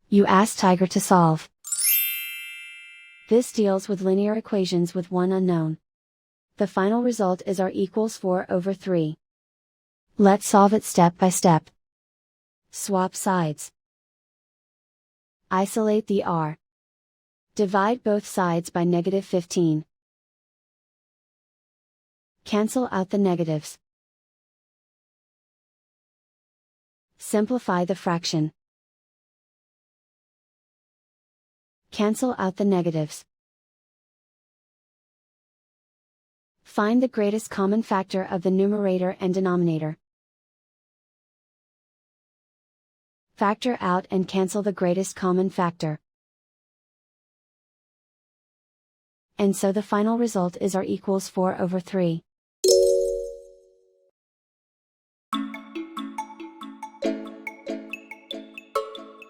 You ask Tiger to solve. This deals with linear equations with one unknown. The final result is r equals 4/3. Let's solve it step by step. Swap sides. Isolate the r. Divide both sides by -15. Cancel out the negatives. Simplify the fraction. Cancel out the negatives. Find the greatest common factor of the numerator and denominator. Factor out and cancel the greatest common factor. And so the final result is r equals 4/3.